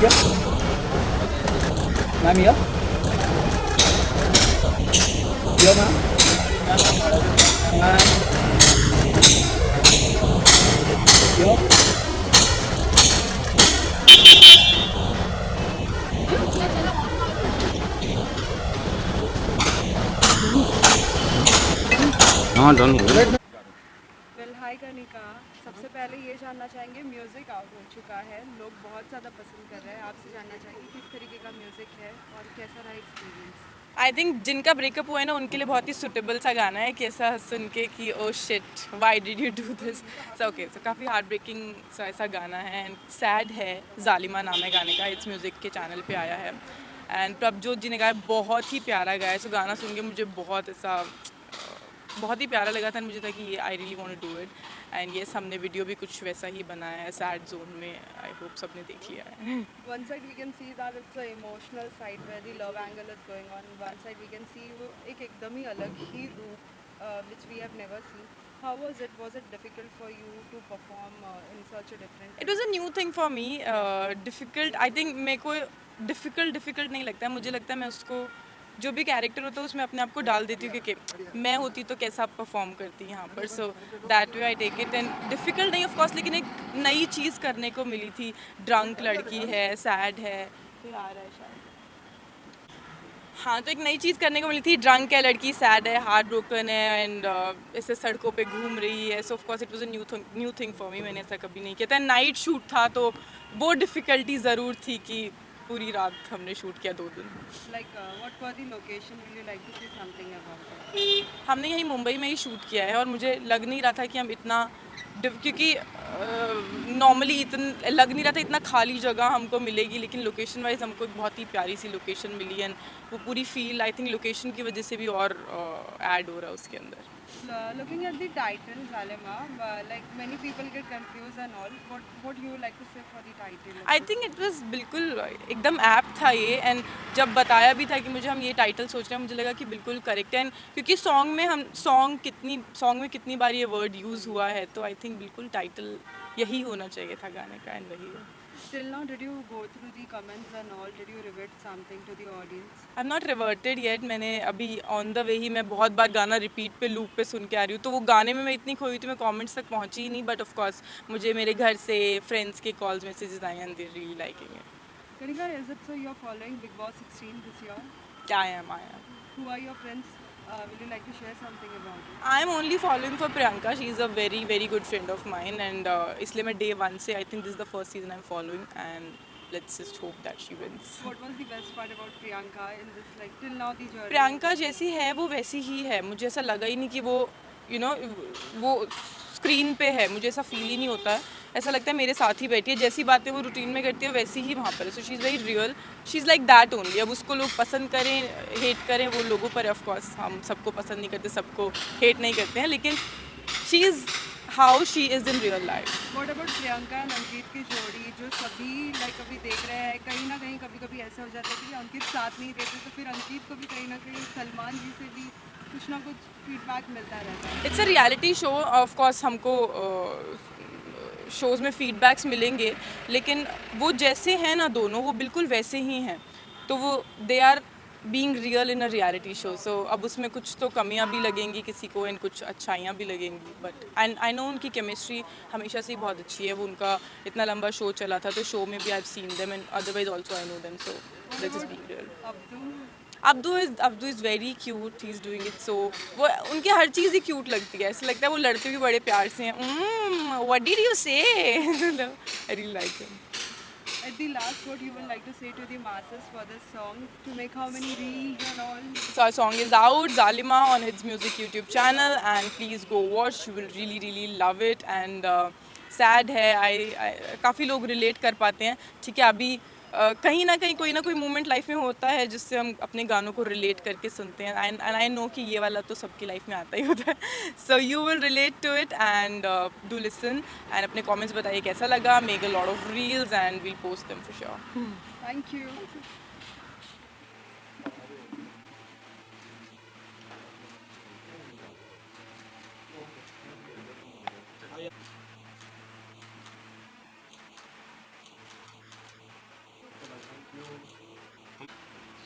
here. Ma'am here. Here ma'am. Ma'am. Here. हाँ done हो गया। वेल हाय कनिका, सबसे पहले ये जानना चाहेंगे म्यूज़िक आउट हो चुका है, लोग बहुत ज़्यादा पसंद कर रहे हैं। आपसे जानना चाहेंगे किस तरीके का म्यूज़िक है और कैसा रहा एक्सपीरियंस। आई थिंक जिनका ब्रेकअप हुआ है ना उनके लिए बहुत ही सुटेबल सा गाना है कि ऐसा सुन के कि oh shit why did you do this. So okay, so काफ़ी हार्ट ब्रेकिंग सा ऐसा गाना है एंड सैड है। जालिमा नाम है गाने का, इट्स म्यूज़िक के चैनल पे आया है एंड प्रभजोत जी ने गाया, बहुत ही प्यारा गाया। सो गाना सुन के मुझे बहुत ऐसा बहुत ही प्यारा लगा था। मुझे था कि ये I really want to do it and ये हमने वीडियो भी कुछ वैसा ही बनाया है सैड जोन में। आई होप सबने देख लिया है। One side we can see that it's a emotional side where the love angle is going on. One side we can see वो एक एकदम ही अलग ही रूप which we have never seen. How was it? Was it difficult for you to perform in such a different it was a new thing for me. Difficult I think मेरे को difficult नहीं लगता है। मुझे लगता है मैं उसको जो भी कैरेक्टर होता है उसमें अपने आप को डाल देती हूँ कि मैं होती तो कैसा परफॉर्म करती यहाँ पर। So that way I take it and difficult नहीं ऑफ कोर्स, लेकिन एक नई चीज़ करने को मिली थी। ड्रंक लड़की है, सैड है, फिर आ रहा है शायद। हाँ, तो एक नई चीज़ करने को मिली थी। ड्रंक है लड़की, सैड है, हार्ट ब्रोकन है एंड ऐसे सड़कों पे घूम रही है। सो of course it was a new thing for me. मैंने ऐसा कभी नहीं किया था। नाइट शूट था तो वो डिफ़िकल्टी ज़रूर थी कि पूरी रात हमने शूट किया 2 दिन। like what were the location? Will you like to say something about it? हमने यहीं मुंबई में ही शूट किया है और मुझे लग नहीं रहा था कि हम इतना क्योंकि नॉर्मली इतना लग नहीं रहा था इतना खाली जगह हमको मिलेगी, लेकिन लोकेशन वाइज हमको एक बहुत ही प्यारी सी लोकेशन मिली एंड वो पूरी फील आई थिंक लोकेशन की वजह से भी और ऐड हो रहा है उसके अंदर। Looking at the title Zalima, like many people get confused and all. What you would like to say for the title? I think it was बिल्कुल एकदम ऐप था ये एंड जब बताया भी था कि मुझे हम ये टाइटल सोच रहे हैं, मुझे लगा कि बिल्कुल करेक्ट है। एंड क्योंकि सॉन्ग में कितनी बार ये वर्ड यूज़ हुआ है, तो आई थिंक बिल्कुल टाइटल यही होना चाहिए था गाने का एंड वही है। Till now, did you go through the comments and all? Did you revert something to the audience? I am not reverted yet. मैंने अभी ऑन द वे ही मैं बहुत बार गाना रिपीट पे लूप पे सुन के आ रही हूँ, तो वो गाने में मैं इतनी खोई थी मैं कमेंट्स तक पहुँची ही नहीं। बट ऑफ कोर्स मुझे मेरे घर से फ्रेंड्स के कॉल्स मैसेजेस आए and they really liking it. Kanika, is it so you're following Big Boss 16 this year? I am Who are your friends? Will you like to share something about it? I am only following for Priyanka. She is a very very good friend of mine and इसलिए मैं day 1 से I think this the first season I am following and let's just hope that she wins. What was the best part about Priyanka in this, like till now the journey? Priyanka जैसी है वो वैसी ही है। मुझे ऐसा लगा ही नहीं कि वो वो स्क्रीन पे है। मुझे ऐसा फील ही नहीं होता है। ऐसा लगता है मेरे साथ ही बैठी है। जैसी बातें वो रूटीन में करती है वैसी ही वहाँ पर है। So she is very real, she is like that only. अब उसको लोग पसंद करें हेट करें वो लोगों पर, ऑफ कोर्स हम सबको पसंद नहीं करते, सबको हेट नहीं करते हैं, लेकिन she is how she is in real life. What about Priyanka and Ankit की जोड़ी जो सभी लाइक अभी देख रहे हैं, कहीं ना कहीं कभी कभी ऐसा हो जाता है कि अंकित साथ नहीं देते, तो फिर अंकित को भी कहीं ना कहीं सलमान जी से भी कुछ ना कुछ फीडबैक मिलता रहता है। It's a reality show, of course हमको शोज़ में फीडबैक्स मिलेंगे, लेकिन वो जैसे हैं ना दोनों वो बिल्कुल वैसे ही हैं। तो वो they are being real in a reality show. So अब उसमें कुछ तो कमियां भी लगेंगी किसी को एंड कुछ अच्छाइयाँ भी लगेंगी, बट एंड आई नो उनकी केमिस्ट्री हमेशा से ही बहुत अच्छी है। वो उनका इतना लंबा शो चला था तो शो में भी I have seen them and otherwise also I know them. So this is being real. Abdu Abdu is very cute, he is doing it. So वो उनकी हर चीज़ ही क्यूट लगती है। ऐसा लगता है वो लड़ते भी बड़े प्यार से हैं। व्हाट डिड यू से? I really like him. at the last, what you would like to say to the masses for this song to make how many reels and all? So our song is out, Zalima, on his music YouTube channel, and please go watch. You will really really love it. And sad है, काफ़ी लोग relate कर पाते हैं। ठीक है, अभी कहीं ना कहीं कोई ना कोई मोमेंट लाइफ में होता है जिससे हम अपने गानों को रिलेट करके सुनते हैं एंड आई नो कि ये वाला तो सबकी लाइफ में आता ही होता है। So you will relate to it and do listen and अपने कमेंट्स बताइए कैसा लगा। Make a lot of reels and we'll post them for sure. Thank you.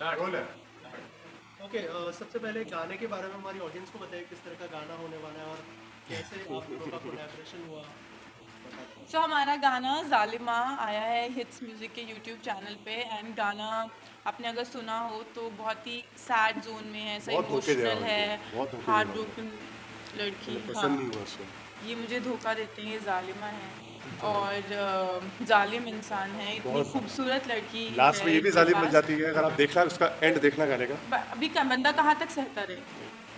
Okay, सबसे पहले गाने के बारे में हमारी ऑडियंस को बताइए किस तरह का गाना होने वाला है और कैसे आप दोनों का कोलैबोरेशन हुआ। सो हमारा गाना जालिमा आया है हिट्स म्यूज़िक के यूट्यूब चैनल पे एंड गाना आपने अगर सुना हो तो बहुत ही सैड जोन में है, ऐसा बहुत धोखे दे रहा इमोशनल है है, मुझे, बहुत धोखे दे हार्ट रहा है। ब्रोकन लड़की। पसंद हाँ, नहीं हुआ उसको। ये मुझे धोखा देते हैं, ये जालिमा है और जालिम इंसान है, इतनी बहुत खूबसूरत लड़की लास्ट में है ये भी इनके जालिम बन पास। जाती है, अगर आप देखना उसका एंड देखना गाने का। अभी का बंदा कहाँ तक सहता रहे,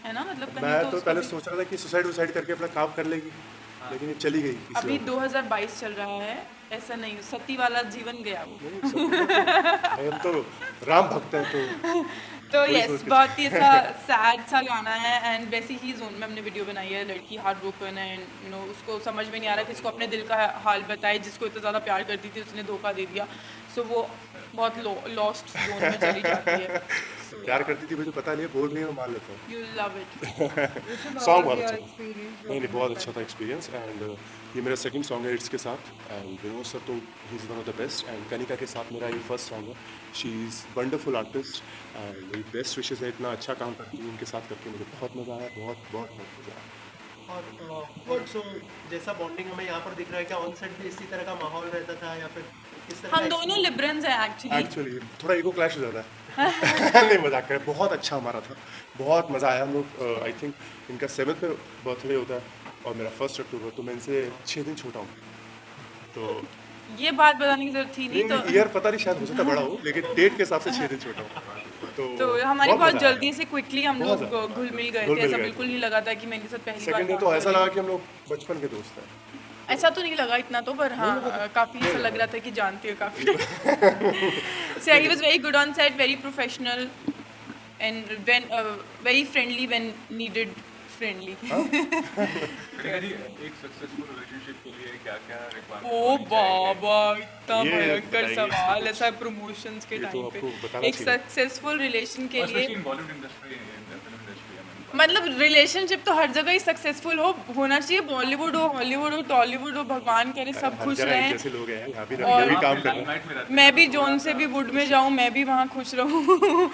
है ना, मतलब कहीं मैं तो उसको पहले भी- सोच रहा था कि सुसाइड करके अपना काम कर लेगी, लेकिन ये चली गई किसी अभी और। 2022 चल रहा है, ऐसा नहीं सती वाला जीवन गया वो। हम तो राम भक्त हैं तो तो वही यस सोच के- बहुत ही ऐसा सैड सा गाना है एंड वैसे ही जोन में हमने वीडियो बनाई है, लड़की हार्ट ब्रोकन है एंड यू नो उसको समझ में नहीं आ रहा कि इसको अपने दिल का हाल बताए, जिसको इतना ज़्यादा प्यार करती थी उसने धोखा दे दिया, सो वो बहुत लॉस्ट जोन में चली जाती है। प्यार करती थी, मुझे पता नहीं है, बोल नहीं है, मैं मान लेता हूँ। You love it. सॉन्ग बहुत अच्छा था। नहीं नहीं, बहुत अच्छा था एक्सपीरियंस एंड ये मेरा सेकंड सॉन्ग है इट्स के साथ एंड विनोद सर तो he is one of the best and Kanika के साथ मेरा ये फर्स्ट सॉन्ग है। She is wonderful artist and मेरी बेस्ट विशेज़ है, इतना अच्छा काम करती है, उनके साथ करके मुझे बहुत मज़ा आया, बहुत बहुत बहुत मज़ा आया। और सो जैसा बॉन्डिंग हमें यहाँ पर दिख रहा है, क्या ऑन सेट भी इसी तरह का माहौल रहता था या फिर किस तरह हम का दोनों लिब्रंस हैं एक्चुअली। एक्चुअली थोड़ा ईगो क्लैश हो जाता है नहीं मजाक करें, बहुत अच्छा हमारा था, बहुत मज़ा आया। हम लोग आई थिंक इनका 7th में बर्थडे होता है और मेरा 1 अक्टूबर, तो मैं इनसे 6 दिन छोटा हूँ, तो ये बात बताने की जरूरत थी नहीं तो ईयर पता नहीं, शायद हो सकता बड़ा हो, लेकिन डेट के हिसाब से 6 दिन छोटा हूँ। तो हमारी बहुत मज़ा आया। जल्दी से क्विकली हम बहुत लोग ज़्यादा। घुल मिल गए घुल थे, मिल ऐसा गए बिल्कुल थे। नहीं लगा था कि मैं इनके साथ पहली बार सेकंड डे काम तो कर ऐसा रही लगा कि हम लोग बचपन के दोस्त हैं। हूँ। ऐसा तो नहीं लगा इतना तो, पर हाँ काफ़ी ऐसा लग रहा था कि जानती हो काफ़ी। So he was very good on set, very professional and when very friendly when needed friendly. एक सक्सेसफुल रिलेशनशिप के लिए क्या क्या रिक्वायरमेंट ओ बाबा इतना ये भयंकर बताइए। सवाल, ऐसा प्रमोशंस के ये तो टाइम आपको पे बताना एक चाहिए। सक्सेसफुल रिलेशन के लिए in Bollywood industry in film industry मतलब रिलेशनशिप तो हर जगह ही सक्सेसफुल होना चाहिए, बॉलीवुड हो, हॉलीवुड हो, टॉलीवुड हो, भगवान करे सब हर खुश जगह एक रहें। जैसे लोग हैं, यहाँ भी और- ये भी काम कर रहे हैं। लाइमलाइट में रहते मैं भी जोन से भी वुड में जाऊँ, मैं भी वहाँ खुश रहूँ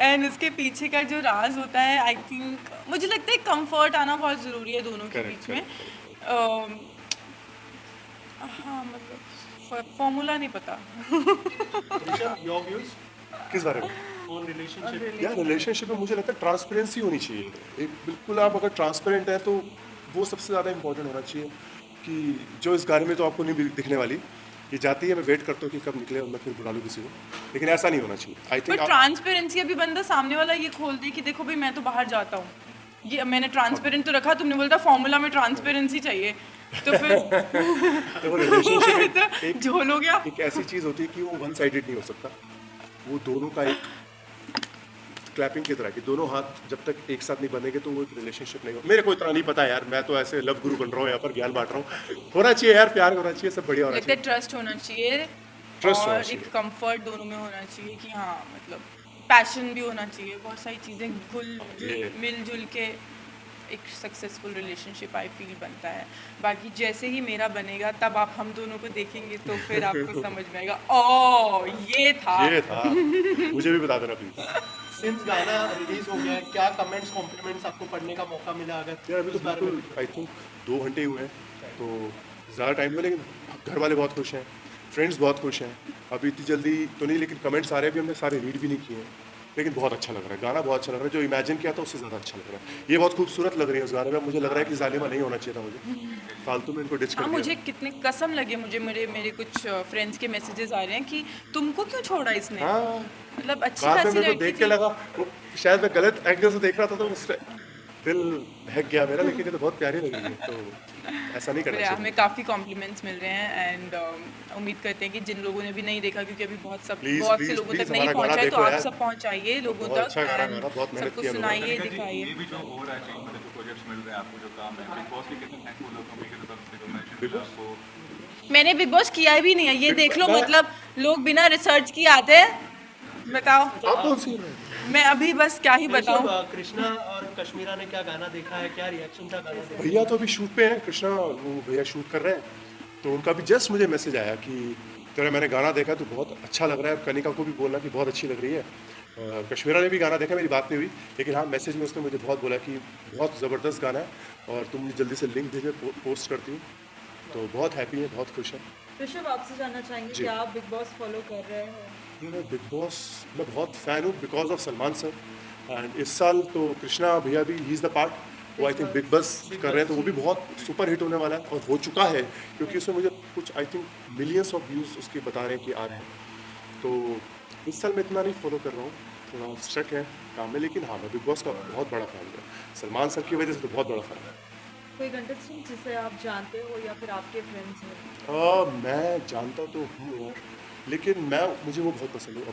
एंड उसके पीछे का जो राज होता है, आई थिंक मुझे लगता है कंफर्ट आना बहुत ज़रूरी है दोनों के Correct, बीच में। हाँ मतलब फॉर्मूला नहीं पता। योर व्यूज किस बारे में? On relationship. यार रिलेशनशिप में मुझे लगता है ट्रांसपेरेंसी होनी चाहिए। एक बिल्कुल आप अगर ट्रांसपेरेंट है तो वो सबसे ज़्यादा इंपॉर्टेंट होना चाहिए, कि जो इस गाने में तो आपको नहीं दिखने वाली, ये जाती है, मैं वेट करता हूँ कि कब निकले और मैं फिर बुला लूँ किसी को, लेकिन ऐसा नहीं होना चाहिए। आई पर थिंक ट्रांसपेरेंसी अभी बंदा सामने वाला ये खोल दे कि देखो भाई मैं तो बाहर जाता हूँ, ये मैंने ट्रांसपेरेंट तो रखा, तुमने बोलता फॉर्मूला में ट्रांसपेरेंसी चाहिए तो फिर रिलेशनशिप तो झोल हो गया। एक ऐसी चीज़ होती है कि वो वन साइडेड नहीं हो सकता, वो दोनों का एक क्लैपिंग की तरह कि दोनों हाथ जब तक एक साथ नहीं बनेंगे तो वो एक रिलेशनशिप नहीं हो। मेरे को इतना नहीं पता है यार, मैं तो ऐसे लव गुरु बन रहा हूँ, यहाँ पर ज्ञान बांट रहा हूँ। होना चाहिए यार, प्यार होना चाहिए, सब बढ़िया होना लगता है चाहिए। ट्रस्ट होना चाहिए Trust होना और चाहिए। एक कंफर्ट दोनों में होना चाहिए कि हाँ मतलब पैशन भी होना चाहिए, बहुत सारी चीज़ें मिलजुल के एक सक्सेसफुल रिलेशनशिप आई फील बनता है। बाकी जैसे ही मेरा बनेगा तब आप हम दोनों को देखेंगे तो फिर आपको समझ में आएगा ओ ये था। ये था, मुझे भी बता देना प्लीज। सिंस गाना रिलीज हो गया है, क्या कमेंट्स कॉम्प्लीमेंट्स आपको पढ़ने का मौका मिला अगर यार अभी तो इस बारे में? बिल्कुल आई थिंक 2 घंटे ही हुए हैं, तो ज़्यादा टाइम हुआ, लेकिन घर वाले बहुत खुश हैं, फ्रेंड्स बहुत खुश हैं। अभी इतनी जल्दी तो नहीं, लेकिन कमेंट्स आ रहे हैं, अभी हमने सारे रीड भी नहीं किए हैं, लेकिन बहुत अच्छा लग रहा है, गाना बहुत अच्छा लग रहा है। जो इमेजिन किया था उससे ज़्यादा अच्छा लग रहा है। ये बहुत खूबसूरत लग रही है उस गाने में, मुझे लग रहा है कि जालिमा नहीं होना चाहिए था, मुझे फालतू में इनको डिच कर हाँ दिया। मुझे कितने कसम लगे, मुझे मेरे कुछ फ्रेंड्स के मैसेजेस आ रहे हैं कि तुमको क्यों छोड़ा इसने, हाँ, मतलब अच्छी बाद में खासी मेरे को लड़की देख के थी। लगा वो शायद मैं गलत एंगल से देख रहा था, तो उससे दिल हैक गया मेरा, लेकिन ये तो बहुत प्यारी लग रही है, तो ऐसा नहीं करना फिर चाहिए। हमें काफ़ी कॉम्प्लीमेंट्स मिल रहे हैं एंड उम्मीद करते हैं कि जिन लोगों ने भी नहीं देखा, क्योंकि अभी बहुत से Please, लोगों please, तक नहीं हमारा गाना पहुंचा है, तो देखो आप यार। सब पहुंचाइए लोगों बहुत तक अच्छा गाना and गाना, बहुत मेहनत सबको किया लोगों ने। सुनाइए, ये दिखाइए। भी जो हो रहा है चीज, मतलब जो प्रोजेक्ट्स मिल रहे हैं आपको, जो काम है बिग बॉस के कितने थैंकफुल हो कंपनी की तरफ से रिकॉग्निशन मिला आपको। मैंने बिग बॉस किया भी नहीं है, ये देख लो, मतलब लोग बिना रिसर्च किए आते हैं। बताओ आप कौन सी हैं? मैं अभी बस क्या ही बताऊं। कृष्णा और कश्मीरा ने क्या गाना देखा है, क्या रिएक्शन था गाना देखा? भैया तो अभी शूट पे हैं, कृष्णा वो भैया शूट कर रहे हैं, तो उनका भी जस्ट मुझे मैसेज आया कि तेरा मैंने गाना देखा तो बहुत अच्छा लग रहा है, कनिका को भी बोलना कि बहुत अच्छी लग रही है। कश्मीरा ने भी गाना देखा, मेरी बात नहीं हुई, लेकिन हाँ मैसेज में उसने मुझे बहुत बोला कि बहुत ज़बरदस्त गाना है और तुम मुझे जल्दी से लिंक भेजे, पोस्ट करती हूँ। तो बहुत हैप्पी है, बहुत खुश है। ऋषभ, आपसे जानना चाहेंगे जी। कि आप बिग बॉस फॉलो कर रहे हो? मैं बिग बॉस मैं बहुत फ़ैन हूँ because of Salman sir. And इस साल तो कृष्णा भैया भी ही इज़ द पार्ट, वो आई थिंक बिग बॉस कर रहे हैं, तो वो भी बहुत सुपर हिट होने वाला है और हो चुका है, क्योंकि उसमें मुझे कुछ I think millions of views उसके बता रहे हैं कि आ रहे हैं। तो इस साल मैं इतना नहीं फॉलो कर रहा हूँ, थोड़ा स्ट्रक है काम में, लेकिन हाँ मैं बिग बॉस का बहुत बड़ा फ़ैन हूँ। सलमान सर की वजह से तो बहुत बड़ा फ़ैन है। कोई कंटेस्टेंट जिसे आप जानते हो या फिर आपके फ्रेंड्स हैं? मैं जानता तो हूँ यार, लेकिन मुझे वो बहुत पसंद है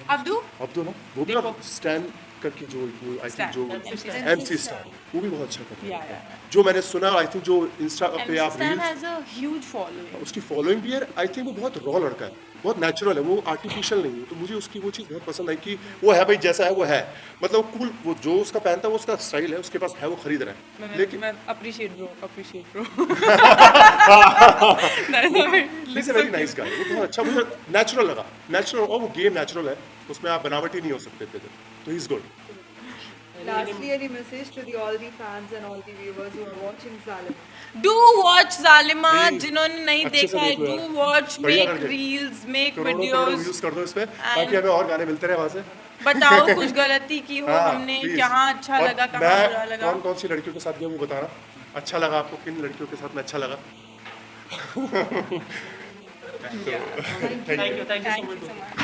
अब्दू ना, वो भी स्टैंड करके जो आई थिंक जो MC स्टैन, वो भी बहुत अच्छा कर रहा है। जो मैंने सुना आई थिंक जो इंस्टा पे आप Stan reels, has a huge following. उसकी फॉलोइंग भी है, आई थिंक वो बहुत रॉ लड़का है, बहुत नेचुरल है, वो आर्टिफिशियल नहीं है। तो मुझे उसकी वो चीज़ बहुत पसंद आई कि वो है भाई जैसा है वो है, मतलब कूल, वो जो उसका पहनता है वो उसका स्टाइल है, उसके पास है, वो खरीद रहा है। लेकिन मैं appreciate bro. Is a very nice guy, वो बहुत अच्छा, मुझे नेचुरल लगा, नेचुरल, और वो गेम नेचुरल है, उसमें आप बनावटी नहीं हो सकते थे, तो he is good. Lastly, any message to all the fans and all the viewers who are watching Zalima? Do watch Zalima. Please, जिन्होंने नहीं अच्छे से देखा है, देखो यार। do watch, बढ़िया make करके। reels, make करोड़ों videos. व्यूज कर दो इस पे, ताकि हमें और गाने मिलते रहे वहाँ से। बताओ कुछ गलती की हो हाँ, हमने, please। कहाँ अच्छा और लगा, कहाँ बुरा मैं लगा। कौन कौन सी लड़कियों के साथ गया वो बताना, अच्छा लगा आपको, किन लड़कियों के साथ में अच्छा लगा। Thank you so much.